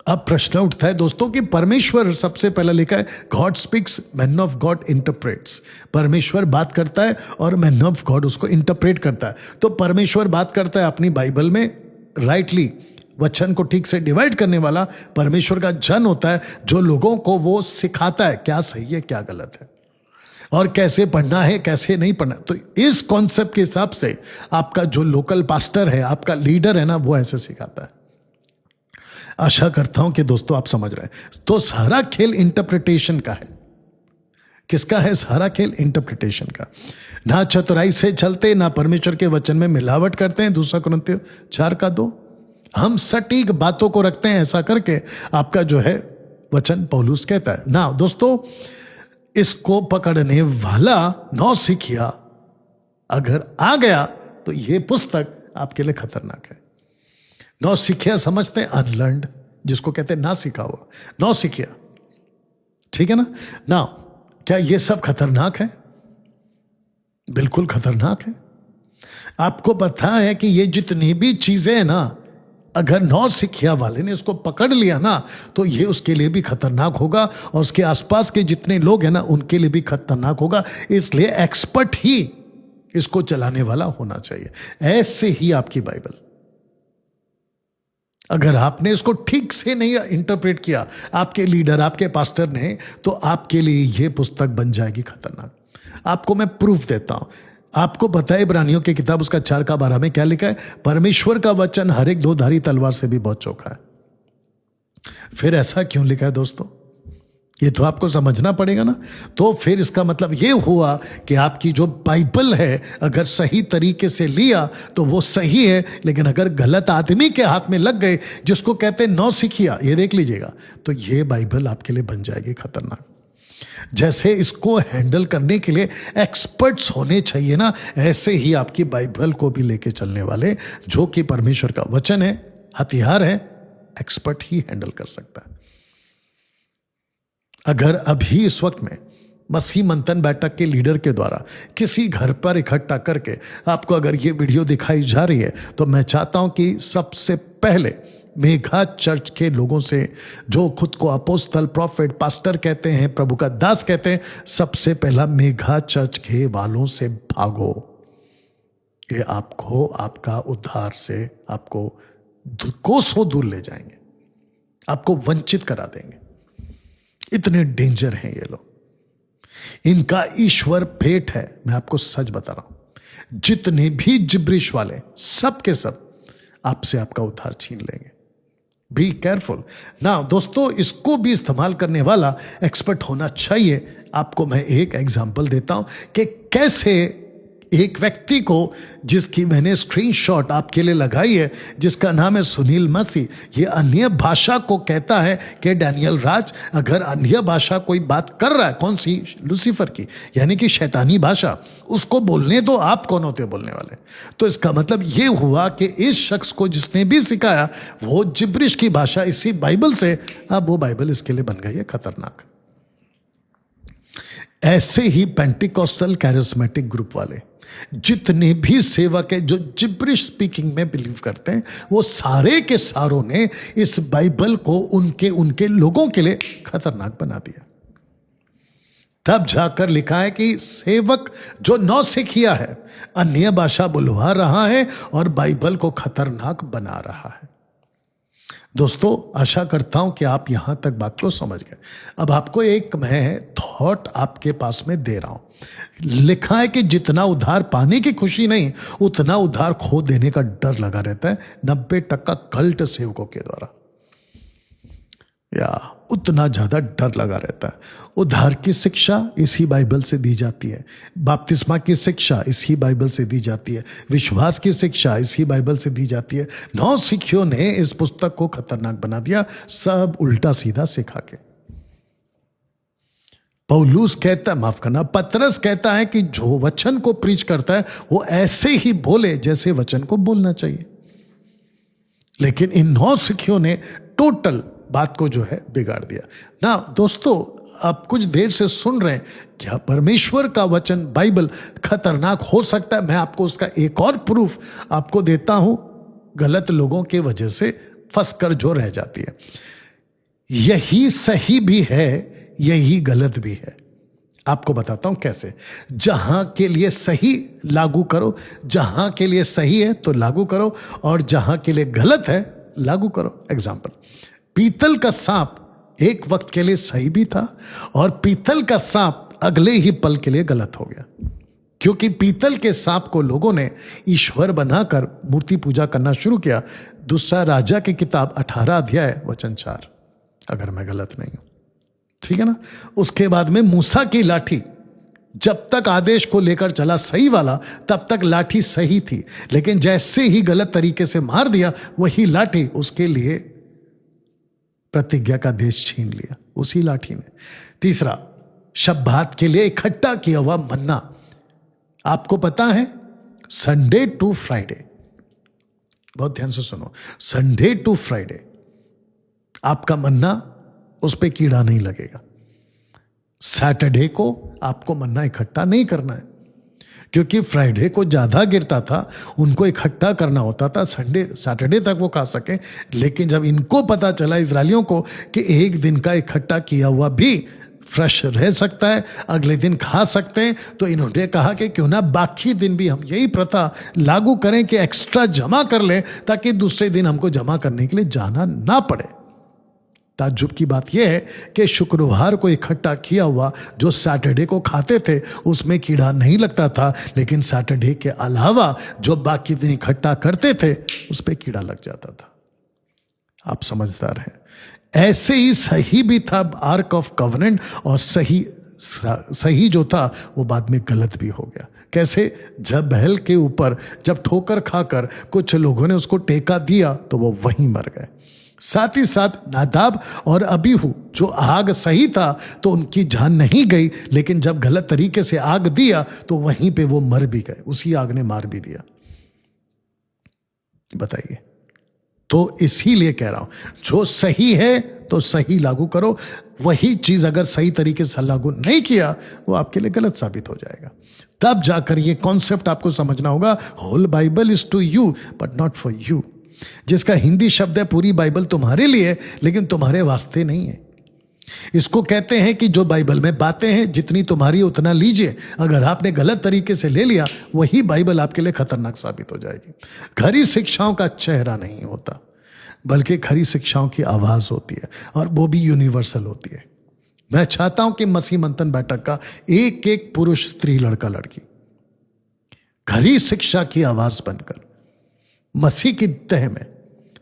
अब प्रश्न उठता है दोस्तों कि परमेश्वर सबसे पहला लिखा है God speaks, man of God interprets. परमेश्वर बात करता है और मैन ऑफ गॉड उसको इंटरप्रेट करता है। तो परमेश्वर बात करता है अपनी बाइबल में राइटली, वचन को ठीक से डिवाइड करने वाला परमेश्वर का जन होता है, जो लोगों को वो सिखाता है क्या सही है क्या गलत है और कैसे पढ़ना है कैसे नहीं पढ़ना। तो इस कॉन्सेप्ट के हिसाब से आपका जो लोकल पास्टर है, आपका लीडर है ना, वो ऐसे सिखाता है। आशा करता हूं कि दोस्तों आप समझ रहे हैं। तो सारा खेल इंटरप्रिटेशन का है। किसका है सारा खेल? इंटरप्रिटेशन का। ना चतुराई से चलते, ना परमेश्वर के वचन में मिलावट करते हैं। 2 कुरिन्थियों 4:2। हम सटीक बातों को रखते हैं, ऐसा करके आपका जो है वचन पौलुस कहता है ना। दोस्तों, इसको पकड़ने वाला नौसिखिया अगर आ गया तो यह पुस्तक आपके लिए खतरनाक है। नौसिखिया समझते हैं अनलर्नड, जिसको कहते हैं ना सीखा हुआ, नौसिखिया, ठीक है ना। क्या ये सब खतरनाक है? बिल्कुल खतरनाक है। आपको पता है कि ये जितनी भी चीजें हैं ना, अगर नौसिखिया वाले ने इसको पकड़ लिया ना, तो ये उसके लिए भी खतरनाक होगा और उसके आसपास के जितने लोग हैं ना, उनके लिए भी खतरनाक होगा। इसलिए एक्सपर्ट ही इसको चलाने वाला होना चाहिए। ऐसे ही आपकी बाइबल, अगर आपने इसको ठीक से नहीं इंटरप्रेट किया, आपके लीडर, आपके पास्टर ने, तो आपके लिए यह पुस्तक बन जाएगी खतरनाक। आपको मैं प्रूफ देता हूं। आपको पता है इब्रानियों की किताब उसका 4:12 में क्या लिखा है? परमेश्वर का वचन हर एक 2-धारी तलवार से भी बहुत चोखा है। फिर ऐसा क्यों लिखा है दोस्तों? ये तो आपको समझना पड़ेगा ना। तो फिर इसका मतलब ये हुआ कि आपकी जो बाइबल है, अगर सही तरीके से लिया तो वो सही है, लेकिन अगर गलत आदमी के हाथ में लग गए, जिसको कहते हैं नौसिखिया, ये देख लीजिएगा, तो ये बाइबल आपके लिए बन जाएगी खतरनाक। जैसे इसको हैंडल करने के लिए एक्सपर्ट्स होने चाहिए ना, ऐसे ही आपकी बाइबल को भी लेके चलने वाले, जो कि परमेश्वर का वचन है, हथियार है, एक्सपर्ट ही हैंडल कर सकता है। अगर अभी इस वक्त में मसीह मंथन बैठक के लीडर के द्वारा किसी घर पर इकट्ठा करके आपको अगर ये वीडियो दिखाई जा रही है, तो मैं चाहता हूं कि सबसे पहले मेघा चर्च के लोगों से, जो खुद को अपोस्तल, प्रॉफिट, पास्टर कहते हैं, प्रभु का दास कहते हैं, सबसे पहला मेघा चर्च के वालों से भागो। ये आपको आपका उद्धार से आपको कोसों दूर ले जाएंगे, आपको वंचित करा देंगे। इतने डेंजर हैं ये लोग। इनका ईश्वर भेंट है। मैं आपको सच बता रहा हूं, जितने भी जिब्रिश वाले, सब के सब आपसे आपका उद्धार छीन लेंगे। बी केयरफुल ना दोस्तों। इसको भी इस्तेमाल करने वाला एक्सपर्ट होना चाहिए। आपको मैं एक एग्जांपल देता हूं कि कैसे एक व्यक्ति को, जिसकी मैंने स्क्रीनशॉट आपके लिए लगाई है, जिसका नाम है सुनील मसीह, ये अन्य भाषा को कहता है कि डैनियल राज, अगर अन्य भाषा कोई बात कर रहा है, कौन सी? लूसीफर की, यानी कि शैतानी भाषा, उसको बोलने दो। आप कौन होते बोलने वाले? तो इसका मतलब ये हुआ कि इस शख्स को जिसने भी सिखाया वो जिब्रिश की भाषा इसी बाइबल से, अब वो बाइबल इसके लिए बन गई है खतरनाक। ऐसे ही पेंटिकॉस्टल कैरिस्मेटिक ग्रुप वाले, जितने भी सेवक है जो जिब्रिश स्पीकिंग में बिलीव करते हैं, वो सारे के सारों ने इस बाइबल को उनके लोगों के लिए खतरनाक बना दिया। तब जाकर लिखा है कि सेवक जो नौसिखिया है, अन्य भाषा बुलवा रहा है और बाइबल को खतरनाक बना रहा है। दोस्तों, आशा करता हूं कि आप यहां तक बात को समझ गए। अब आपको एक मैं थॉट आपके पास में दे रहा हूं। लिखा है कि जितना उधार पाने की खुशी नहीं, उतना उधार खो देने का डर लगा रहता है 90% कल्ट सेवकों के द्वारा, या उतना ज्यादा डर लगा रहता है। उधार की शिक्षा इसी बाइबल से दी जाती है, बपतिस्मा की शिक्षा इसी बाइबल से दी जाती है, विश्वास की शिक्षा इसी बाइबल से दी जाती है। नौसिखियों ने इस पुस्तक को खतरनाक बना दिया, सब उल्टा सीधा सिखा के। पौलुस कहता, माफ करना, पतरस कहता है कि जो वचन को प्रीच करता है वो ऐसे ही बोले जैसे वचन को बोलना चाहिए। लेकिन इन नौसिखियों ने टोटल बात को जो है बिगाड़ दिया ना। दोस्तों, आप कुछ देर से सुन रहे हैं, क्या परमेश्वर का वचन बाइबल खतरनाक हो सकता है? मैं आपको उसका एक और प्रूफ आपको देता हूं, गलत लोगों के वजह से फंस कर जो रह जाती है। यही सही भी है, यही गलत भी है। आपको बताता हूं कैसे। जहां के लिए सही लागू करो, जहां के लिए सही है तो लागू करो, और जहां के लिए गलत है लागू करो। एग्जाम्पल, पीतल का सांप एक वक्त के लिए सही भी था, और पीतल का सांप अगले ही पल के लिए गलत हो गया, क्योंकि पीतल के सांप को लोगों ने ईश्वर बनाकर मूर्ति पूजा करना शुरू किया। दूसरा राजा की किताब 18 अध्याय वचन 4, अगर मैं गलत नहीं हूं, ठीक है ना। उसके बाद में मूसा की लाठी, जब तक आदेश को लेकर चला सही वाला, तब तक लाठी सही थी, लेकिन जैसे ही गलत तरीके से मार दिया, वही लाठी उसके लिए प्रतिज्ञा का देश छीन लिया, उसी लाठी ने। तीसरा, शब्बात के लिए इकट्ठा किया हुआ मन्ना। आपको पता है, संडे टू फ्राइडे, बहुत ध्यान से सुनो, संडे टू फ्राइडे आपका मन्ना, उस पे कीड़ा नहीं लगेगा। सैटरडे को आपको मन्ना इकट्ठा नहीं करना है, क्योंकि फ्राइडे को ज्यादा गिरता था, उनको इकट्ठा करना होता था संडे सैटरडे तक वो खा सके। लेकिन जब इनको पता चला, इजरायलियों को, कि एक दिन का इकट्ठा किया हुआ भी फ्रेश रह सकता है, अगले दिन खा सकते हैं, तो इन्होंने कहा कि क्यों ना बाकी दिन भी हम यही प्रथा लागू करें कि एक्स्ट्रा जमा कर लें, ताकि दूसरे दिन हमको जमा करने के लिए जाना ना पड़े। ताज्जुब की बात यह है कि शुक्रवार को इकट्ठा किया हुआ जो सैटरडे को खाते थे, उसमें कीड़ा नहीं लगता था, लेकिन सैटरडे के अलावा जो बाकी दिन इकट्ठा करते थे, उस पर कीड़ा लग जाता था। आप समझदार हैं। ऐसे ही सही भी था आर्क ऑफ कवनेंट, और सही जो था वो बाद में गलत भी हो गया। कैसे? जब बैल के ऊपर जब ठोकर खाकर कुछ लोगों ने उसको टेका दिया, तो वो वहीं मर गए। साथ ही साथ नादाब और अबीहू, जो आग सही था तो उनकी जान नहीं गई, लेकिन जब गलत तरीके से आग दिया तो वहीं पे वो मर भी गए, उसी आग ने मार भी दिया। बताइए। तो इसीलिए कह रहा हूं, जो सही है तो सही लागू करो, वही चीज अगर सही तरीके से लागू नहीं किया, वो आपके लिए गलत साबित हो जाएगा। तब जाकर ये कॉन्सेप्ट आपको समझना होगा, whole Bible is to you but not for you. जिसका हिंदी शब्द है पूरी बाइबल तुम्हारे लिए, लेकिन तुम्हारे वास्ते नहीं है। इसको कहते हैं कि जो बाइबल में बातें हैं, जितनी तुम्हारी उतना लीजिए। अगर आपने गलत तरीके से ले लिया, वही बाइबल आपके लिए खतरनाक साबित हो जाएगी। खरी शिक्षाओं का चेहरा नहीं होता, बल्कि खरी शिक्षाओं की आवाज होती है, और वो भी यूनिवर्सल होती है। मैं चाहता हूं कि मसीह मंथन बैठक का एक एक पुरुष, स्त्री, लड़का, लड़की खरी शिक्षा की आवाज बनकर मसीह की तह में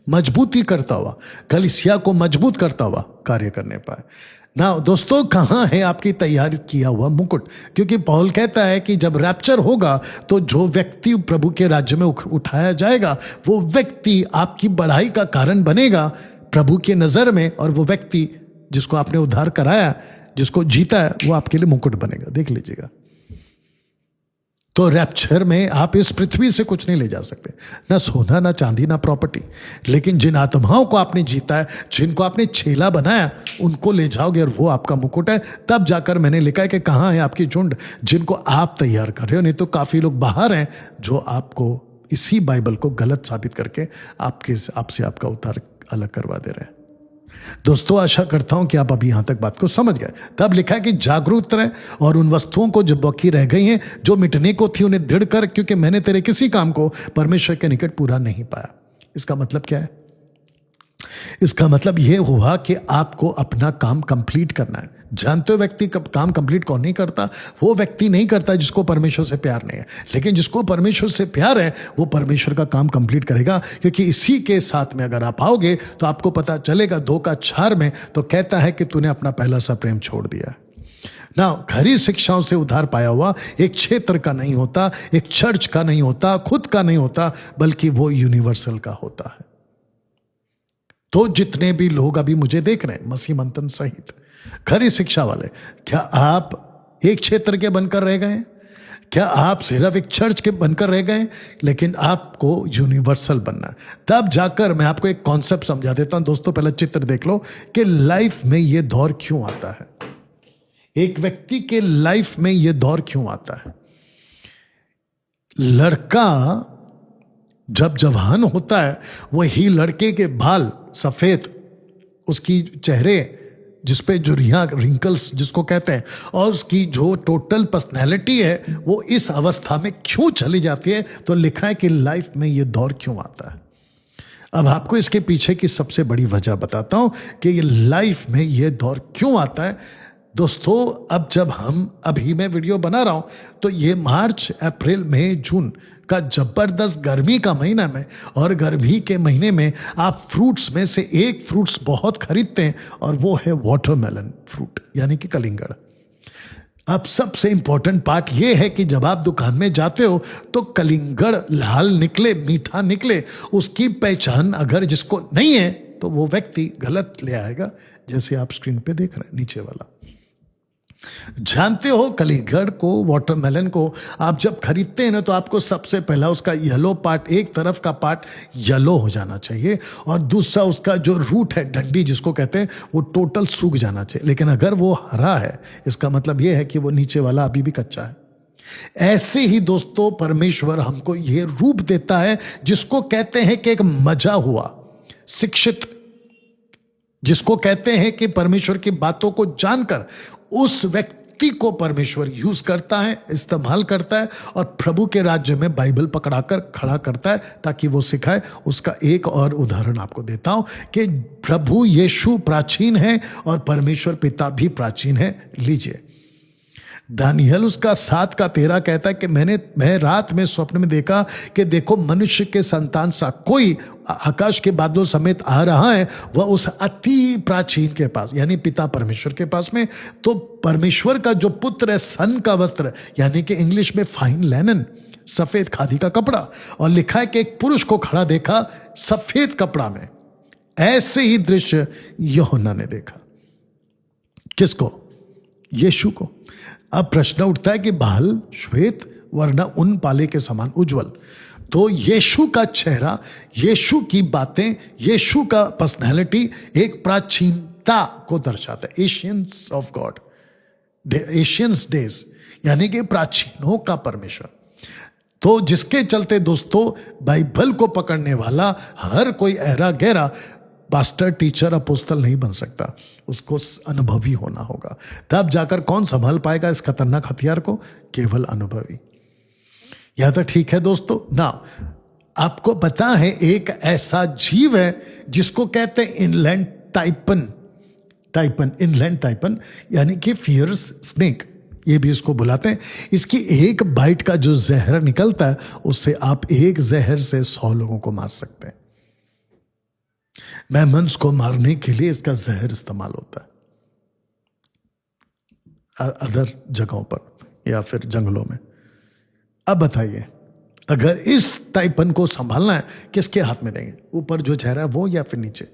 मजबूती करता हुआ, कलीसिया को मजबूत करता हुआ कार्य करने पाए ना। दोस्तों, कहां है आपकी तैयार किया हुआ मुकुट? क्योंकि पौल कहता है कि जब रैप्चर होगा तो जो व्यक्ति प्रभु के राज्य में उठाया जाएगा, वो व्यक्ति आपकी बढ़ाई का कारण बनेगा प्रभु की नजर में, और वो व्यक्ति जिसको आपने उद्धार कराया, जिसको जीता है, वो आपके लिए मुकुट बनेगा। देख लीजिएगा। तो रैप्चर में आप इस पृथ्वी से कुछ नहीं ले जा सकते, ना सोना, ना चांदी, ना प्रॉपर्टी, लेकिन जिन आत्माओं को आपने जीता है, जिनको आपने छेला बनाया, उनको ले जाओगे, और वो आपका मुकुट है। तब जाकर मैंने लिखा है कि कहाँ है आपकी झुंड, जिनको आप तैयार कर रहे हो। नहीं तो काफी लोग बाहर हैं जो आपको इसी बाइबल को गलत साबित करके आपसे आपका उद्धार अलग करवा दे रहे हैं। दोस्तों, आशा करता हूं कि आप अभी यहां तक बात को समझ गए। तब लिखा है कि जागरूक रहे, और उन वस्तुओं को जो बाकी रह गई हैं, जो मिटने को थी, उन्हें दृढ़ कर, क्योंकि मैंने तेरे किसी काम को परमेश्वर के निकट पूरा नहीं पाया। इसका मतलब क्या है? इसका मतलब यह हुआ कि आपको अपना काम कंप्लीट करना है। जानते हो व्यक्ति काम कंप्लीट कौन नहीं करता? वो व्यक्ति नहीं करता जिसको परमेश्वर से प्यार नहीं है, लेकिन जिसको परमेश्वर से प्यार है, वो परमेश्वर का काम कंप्लीट करेगा। क्योंकि इसी के साथ में अगर आप आओगे तो आपको पता चलेगा 2:4 में तो कहता है कि तूने अपना पहला सा प्रेम छोड़ दिया ना। खरी शिक्षाओं से उद्धार पाया हुआ एक क्षेत्र का नहीं होता, एक चर्च का नहीं होता, खुद का नहीं होता, बल्कि वो यूनिवर्सल का होता है। तो जितने भी लोग अभी मुझे देख रहे हैं, मसीह मंथन सहित खरी शिक्षा वाले, क्या आप एक क्षेत्र के बनकर रह गए? क्या आप सिर्फ एक चर्च के बनकर रह गए? लेकिन आपको यूनिवर्सल बनना है। तब जाकर मैं आपको एक कॉन्सेप्ट समझा देता हूं। दोस्तों, पहले चित्र देख लो कि लाइफ में ये दौर क्यों आता है। एक व्यक्ति के लाइफ में ये दौर क्यों आता है। लड़का जब जवान होता है, वही लड़के के बाल सफेद उसकी चेहरे जिस पे जो रिंकल्स जिसको कहते हैं, और उसकी जो टोटल पर्सनैलिटी है वो इस अवस्था में क्यों चली जाती है। तो लिखा है कि लाइफ में ये दौर क्यों आता है। अब आपको इसके पीछे की सबसे बड़ी वजह बताता हूं कि ये लाइफ में ये दौर क्यों आता है। दोस्तों, अब जब हम अभी मैं वीडियो बना रहा हूं तो ये मार्च, अप्रैल, मई, जून का जबरदस्त गर्मी का महीना में, और गर्मी के महीने में आप फ्रूट्स में से एक फ्रूट्स बहुत खरीदते हैं और वो है वाटरमेलन फ्रूट, यानी कि कलिंगड़। अब सबसे इंपॉर्टेंट पार्ट ये है कि जब आप दुकान में जाते हो तो कलिंगड़ लाल निकले, मीठा निकले, उसकी पहचान अगर जिसको नहीं है तो वो व्यक्ति गलत ले आएगा, जैसे आप स्क्रीन पे देख रहे हैं नीचे वाला। जानते हो कलिंगड़ को, वाटरमेलन को आप जब खरीदते हैं ना तो आपको सबसे पहला उसका येलो पार्ट, एक तरफ का पार्ट येलो हो जाना चाहिए और दूसरा उसका जो रूट है, डंडी जिसको कहते हैं, वो टोटल सूख जाना चाहिए। लेकिन अगर वो हरा है इसका मतलब ये है कि वो नीचे वाला अभी भी कच्चा है। ऐसे ही दोस्तों परमेश्वर हमको ये रूप देता है जिसको कहते हैं कि एक मजा हुआ शिक्षित, जिसको कहते हैं कि परमेश्वर की बातों को जानकर उस व्यक्ति को परमेश्वर यूज करता है, इस्तेमाल करता है और प्रभु के राज्य में बाइबल पकड़ाकर खड़ा करता है ताकि वो सिखाए। उसका एक और उदाहरण आपको देता हूं कि प्रभु यीशु प्राचीन है और परमेश्वर पिता भी प्राचीन है। लीजिए, दानियल उसका 7:13 कहता है कि मैं रात में स्वप्न में देखा कि देखो मनुष्य के संतान सा कोई आकाश के बादलों समेत आ रहा है, वह उस अति प्राचीन के पास, यानी पिता परमेश्वर के पास में। तो परमेश्वर का जो पुत्र है, सन का वस्त्र, यानी कि इंग्लिश में फाइन लेनन, सफेद खादी का कपड़ा, और लिखा है कि एक पुरुष को खड़ा देखा सफेद कपड़ा में। ऐसे ही दृश्य यूहन्ना ने देखा। किसको? यीशु को। अब प्रश्न उठता है कि बाल श्वेत वरना उन पाले के समान उज्जवल। तो यीशु का चेहरा, यीशु की बातें, यीशु का पर्सनैलिटी एक प्राचीनता को दर्शाता है। Asians of God, Asians days, यानी कि प्राचीनों का परमेश्वर। तो जिसके चलते दोस्तों बाइबल को पकड़ने वाला हर कोई ऐरा गहरा पास्टर, टीचर, अपोस्तल नहीं बन सकता, उसको अनुभवी होना होगा। तब जाकर कौन संभाल पाएगा इस खतरनाक हथियार को? केवल अनुभवी। यह तो ठीक है दोस्तों ना। आपको पता है एक ऐसा जीव है जिसको कहते हैं इनलैंड टाइपन, यानी कि फियर्स स्नेक, ये भी इसको बुलाते हैं। इसकी एक बाइट का जो जहर निकलता है उससे आप एक जहर से 100 लोगों को मार सकते हैं। मेमन्स को मारने के लिए इसका जहर इस्तेमाल होता है अदर जगहों पर या फिर जंगलों में। अब बताइए, अगर इस टाइपन को संभालना है किसके हाथ में देंगे? ऊपर जो चेहरा है वो या फिर नीचे?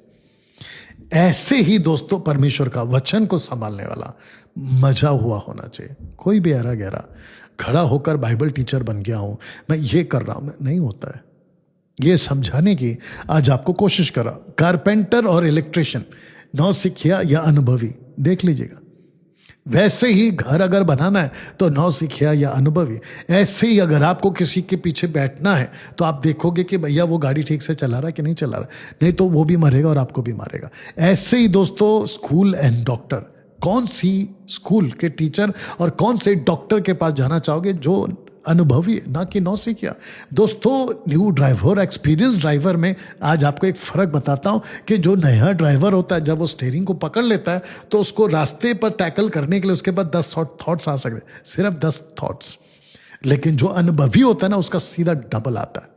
ऐसे ही दोस्तों परमेश्वर का वचन को संभालने वाला मजा हुआ होना चाहिए। कोई भी ऐरा गहरा खड़ा होकर बाइबल टीचर बन गया हूं, मैं ये कर रहा हूं, नहीं होता है। ये समझाने की आज आपको कोशिश करा। कारपेंटर और इलेक्ट्रिशियन, नौसिखिया या अनुभवी, देख लीजिएगा। वैसे ही घर अगर बनाना है तो नौसिखिया या अनुभवी। ऐसे ही अगर आपको किसी के पीछे बैठना है तो आप देखोगे कि भैया वो गाड़ी ठीक से चला रहा है कि नहीं चला रहा, नहीं तो वो भी मरेगा और आपको भी मारेगा। ऐसे ही दोस्तों स्कूल एंड डॉक्टर, कौन सी स्कूल के टीचर और कौन से डॉक्टर के पास जाना चाहोगे? जो अनुभवी, ना कि नौसिखिया। दोस्तों न्यू ड्राइवर, एक्सपीरियंस ड्राइवर में आज आपको एक फर्क बताता हूं कि जो नया ड्राइवर होता है जब वो स्टीयरिंग को पकड़ लेता है तो उसको रास्ते पर टैकल करने के लिए उसके पास 10 थॉट्स आ सकते हैं, सिर्फ 10 थॉट्स। लेकिन जो अनुभवी होता है ना उसका सीधा डबल आता है,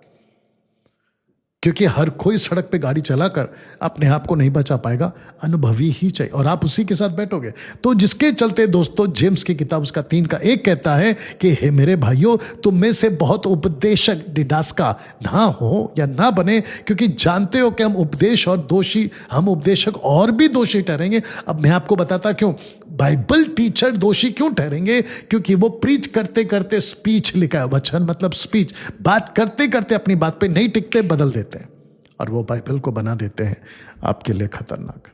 क्योंकि हर कोई सड़क पे गाड़ी चलाकर अपने आप को नहीं बचा पाएगा, अनुभवी ही चाहिए और आप उसी के साथ बैठोगे। तो जिसके चलते दोस्तों जेम्स की किताब उसका 3:1 कहता है कि हे मेरे भाइयों, तुम में से बहुत उपदेशक डिडास्का ना हो या ना बने, क्योंकि जानते हो कि हम उपदेशक और भी दोषी ठहरेंगे। अब मैं आपको बताता क्यों। बाइबल टीचर दोषी क्यों ठहरेंगे? क्योंकि वो प्रीच करते करते, स्पीच लिखा है, वचन मतलब स्पीच, बात करते करते अपनी बात पे नहीं टिकते, बदल देते हैं और वो बाइबल को बना देते हैं आपके लिए खतरनाक।